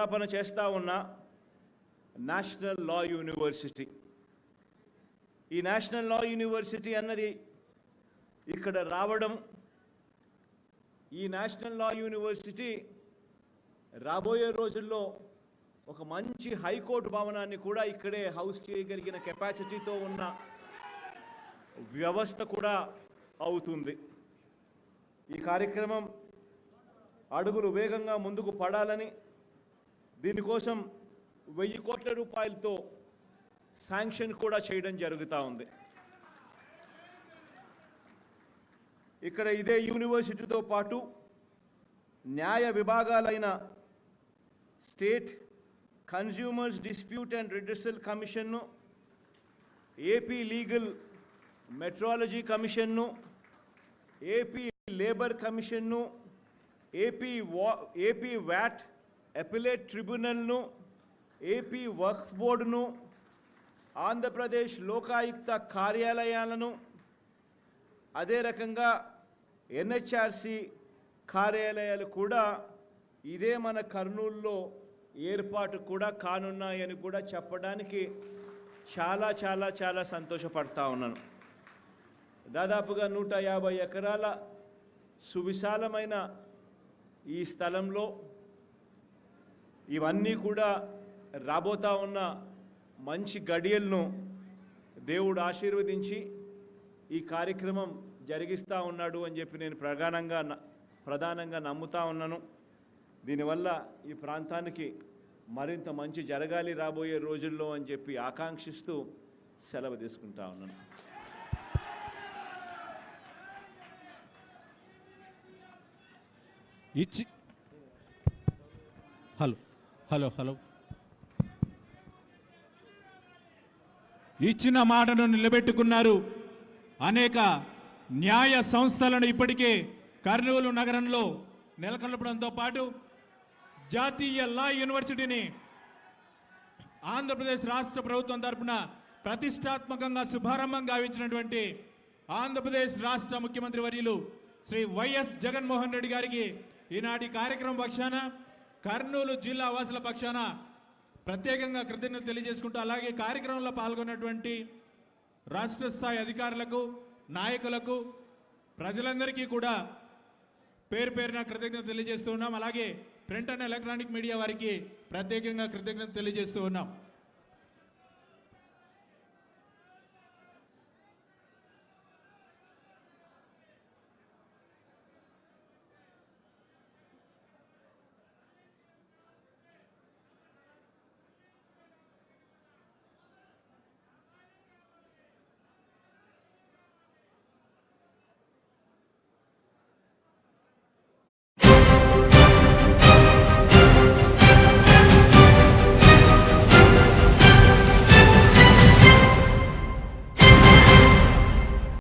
శంకుస్థాపన చేస్తూ ఉన్న నేషనల్ లా యూనివర్సిటీ. ఈ నేషనల్ లా యూనివర్సిటీ అన్నది ఇక్కడ రావడం, ఈ నేషనల్ లా యూనివర్సిటీ రాబోయే రోజుల్లో ఒక మంచి హైకోర్టు భవనాన్ని కూడా ఇక్కడే హౌస్ చేయగలిగిన కెపాసిటీతో ఉన్న వ్యవస్థ కూడా అవుతుంది. ఈ కార్యక్రమం అడుగులు వేగంగా ముందుకు పడాలని, దీనికోసం 1000 కోట్ల రూపాయలతో శాంక్షన్ కూడా చేయడం జరుగుతూ ఉంది. ఇక్కడ ఇదే యూనివర్సిటీతో పాటు న్యాయ విభాగాలైన state consumers dispute and redressal కమిషన్ను, ఏపీ లీగల్ మెట్రాలజీ కమిషన్ను, ఏపీ లేబర్ కమిషన్ను, ఏపీ వ్యాట్ అపిలేట్ ట్రిబ్యునల్ను, ఏపీ వక్ఫ్ బోర్డును, ఆంధ్రప్రదేశ్ లోకాయుక్త కార్యాలయాలను, అదే రకంగా ఎన్హెచ్ఆర్సి కార్యాలయాలు కూడా ఇదే మన కర్నూలులో ఏర్పాటు కూడా కానున్నాయని కూడా చెప్పడానికి చాలా చాలా చాలా సంతోషపడతా ఉన్నాను. దాదాపుగా 150 ఎకరాల సువిశాలమైన ఈ స్థలంలో ఇవన్నీ కూడా రాబోతా ఉన్న మంచి గడియలను దేవుడు ఆశీర్వదించి ఈ కార్యక్రమం జరిగిస్తూ ఉన్నాడు అని చెప్పి నేను ప్రధానంగా నమ్ముతా ఉన్నాను. దీనివల్ల ఈ ప్రాంతానికి మరింత మంచి జరగాలి రాబోయే రోజుల్లో అని చెప్పి ఆకాంక్షిస్తూ సెలవు తీసుకుంటా ఉన్నాను. ఇచ్చిన మాటను నిలబెట్టుకున్నారు. అనేక న్యాయ సంస్థలను ఇప్పటికే కర్నూలు నగరంలో నెలకొల్పడంతో పాటు జాతీయ లా యూనివర్సిటీని ఆంధ్రప్రదేశ్ రాష్ట్ర ప్రభుత్వం తరఫున ప్రతిష్టాత్మకంగా శుభారంభం గావించినటువంటి ఆంధ్రప్రదేశ్ రాష్ట్ర ముఖ్యమంత్రి వర్యులు శ్రీ వైఎస్ జగన్మోహన్ రెడ్డి గారికి ఈనాటి కార్యక్రమం పక్షాన, కర్నూలు జిల్లా వాసుల పక్షాన ప్రత్యేకంగా కృతజ్ఞతలు తెలియజేసుకుంటూ, అలాగే కార్యక్రమంలో పాల్గొన్నటువంటి రాష్ట్ర స్థాయి అధికారులకు, నాయకులకు, ప్రజలందరికీ కూడా పేరు పేరున కృతజ్ఞతలు తెలియజేస్తూ ఉన్నాం. అలాగే ప్రింట్ అండ్ ఎలక్ట్రానిక్ మీడియా వారికి ప్రత్యేకంగా కృతజ్ఞతలు తెలియజేస్తూ ఉన్నాం.